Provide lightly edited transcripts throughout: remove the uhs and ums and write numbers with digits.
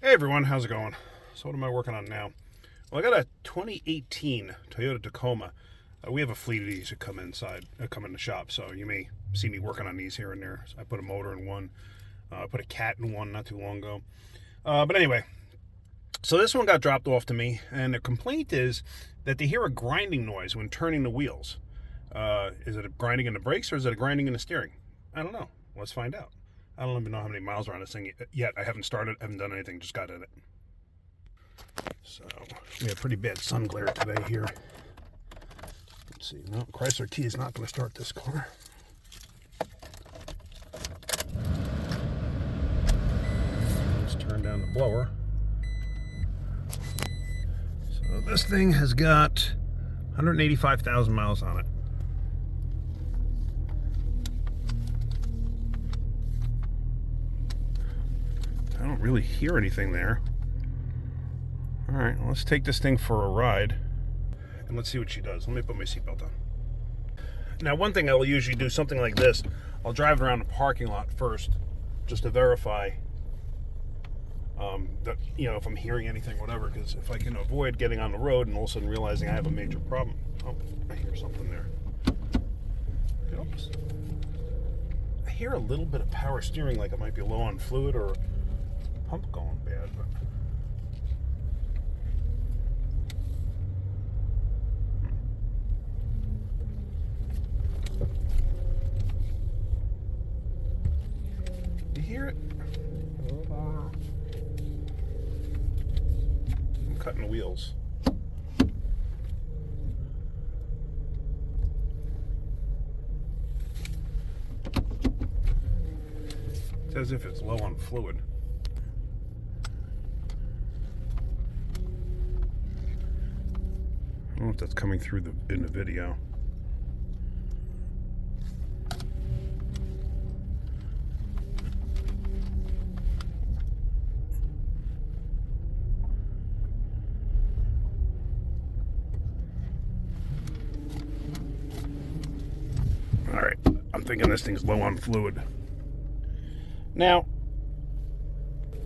Hey everyone, how's it going? So what am I working on now? Well, I got a 2018 Toyota Tacoma. We have a fleet of these that come in the shop, so you may see me working on these here and there. So I put a motor in one, I put a cat in one not too long ago. But anyway, so this one got dropped off to me, and the complaint is that they hear a grinding noise when turning the wheels. Is it a grinding in the brakes or is it a grinding in the steering? I don't know. Let's find out. I don't even know how many miles are on this thing yet. I haven't started, haven't done anything, just got in it. So, we have pretty bad sun glare today here. Let's see. No, Chrysler key is not going to start this car. Let's turn down the blower. So, this thing has got 185,000 miles on it. I don't really hear anything there. All right, well, let's take this thing for a ride and let's see what she does. Let me put my seatbelt on. Now, one thing I will usually do, something like this, I'll drive around the parking lot first just to verify that, you know, if I'm hearing anything, whatever, because if I can avoid getting on the road and all of a sudden realizing I have a major problem. Oh, I hear something there. Oops. I hear a little bit of power steering, like it might be low on fluid or pump going bad, but you hear it? I'm cutting the wheels. It's as if it's low on fluid. I don't know if that's coming through in the video. All right, I'm thinking this thing's low on fluid. Now,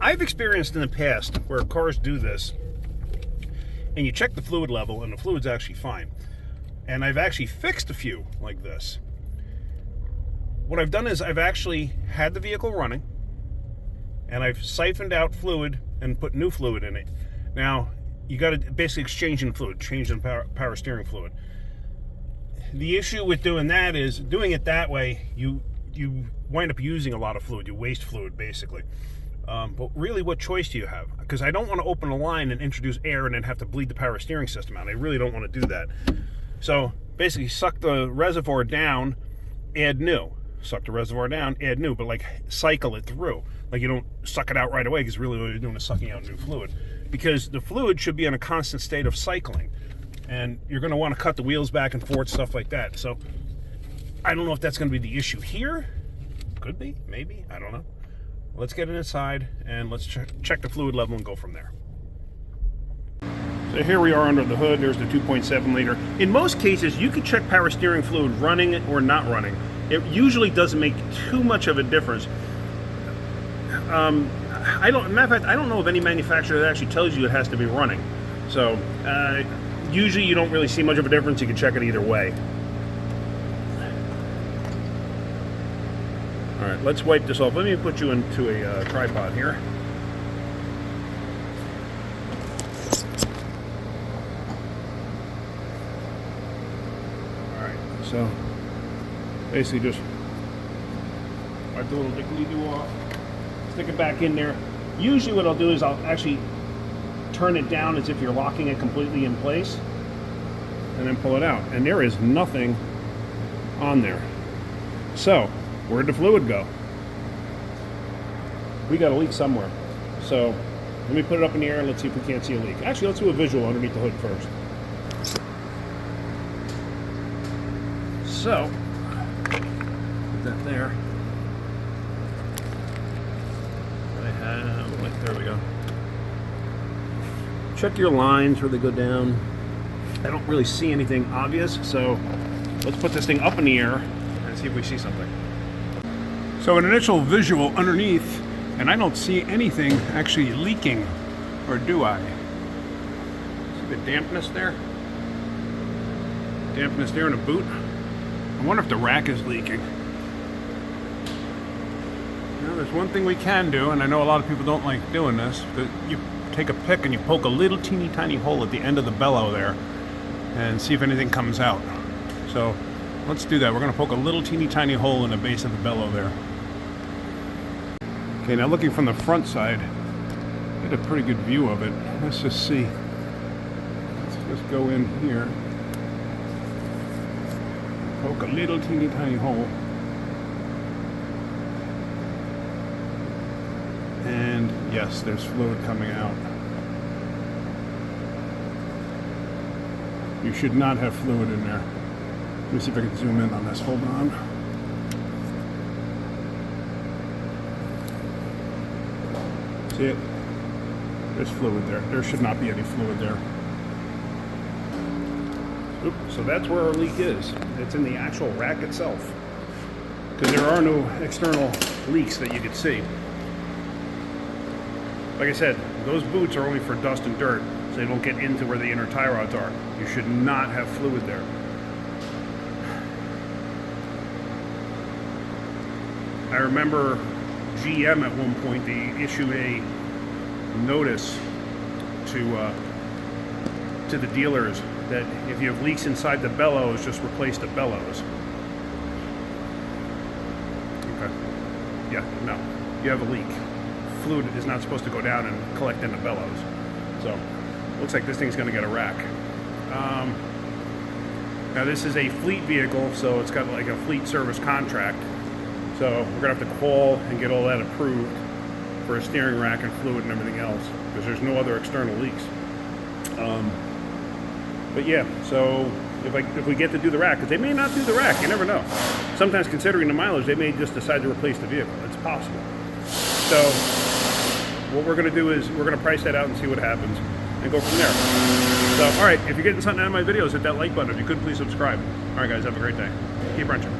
I've experienced in the past where cars do this, and you check the fluid level, and the fluid's actually fine. And I've actually fixed a few like this. What I've done is I've actually had the vehicle running, and I've siphoned out fluid and put new fluid in it. Now, you got to basically exchange in fluid, change in power steering fluid. The issue with doing that is, doing it that way, you wind up using a lot of fluid. You waste fluid, basically. But really, what choice do you have? Because I don't want to open a line and introduce air and then have to bleed the power steering system out. I really don't want to do that. So basically, suck the reservoir down, add new. Suck the reservoir down, add new, but like cycle it through. Like you don't suck it out right away, because really what you're doing is sucking out new fluid. Because the fluid should be in a constant state of cycling. And you're going to want to cut the wheels back and forth, stuff like that. So I don't know if that's going to be the issue here. Could be, maybe, I don't know. Let's get it inside and let's check the fluid level and go from there. So here we are under the hood. There's the 2.7 liter. In most cases, you can check power steering fluid running or not running. It usually doesn't make too much of a difference. Matter of fact, I don't know of any manufacturer that actually tells you it has to be running. So usually you don't really see much of a difference. You can check it either way. All right, let's wipe this off. Let me put you into a tripod here. All right, so basically just wipe the little dickly-doo off, stick it back in there. Usually what I'll do is I'll actually turn it down as if you're locking it completely in place and then pull it out. And there is nothing on there. So, where'd the fluid go? We got a leak somewhere. So let me put it up in the air and let's see if we can't see a leak. Actually, let's do a visual underneath the hood first. So, put that there. There we go. Check your lines where they go down. I don't really see anything obvious, so let's put this thing up in the air and see if we see something. So an initial visual underneath And I don't see anything actually leaking, or do I? See the dampness there? Dampness there in a boot. I wonder if the rack is leaking. Now, there's one thing we can do, and I know a lot of people don't like doing this, but you take a pick and you poke a little teeny tiny hole at the end of the bellow there and see if anything comes out. So let's do that. We're going to poke a little teeny tiny hole in the base of the bellow there. Okay, now looking from the front side, get a pretty good view of it. Let's just see. Let's just go in here. Poke a little teeny tiny hole. And yes, there's fluid coming out. You should not have fluid in there. Let me see if I can zoom in on this. Hold on. See it? There's fluid there. There should not be any fluid there. Oops, so that's where our leak is. It's in the actual rack itself. Because there are no external leaks that you could see. Like I said, those boots are only for dust and dirt, so they don't get into where the inner tie rods are. You should not have fluid there. I remember GM at one point, they issued a notice to the dealers that if you have leaks inside the bellows, just replace the bellows. Okay. Yeah, no, you have a leak. Fluid is not supposed to go down and collect in the bellows. So, looks like this thing's going to get a rack. Now this is a fleet vehicle, so it's got like a fleet service contract. So we're going to have to call and get all that approved for a steering rack and fluid and everything else, because there's no other external leaks. But yeah, so if we get to do the rack, because they may not do the rack, you never know. Sometimes considering the mileage, they may just decide to replace the vehicle. It's possible. So what we're going to do is we're going to price that out and see what happens and go from there. So, all right, if you're getting something out of my videos, hit that like button. If you could, please subscribe. All right, guys, have a great day. Keep wrenching.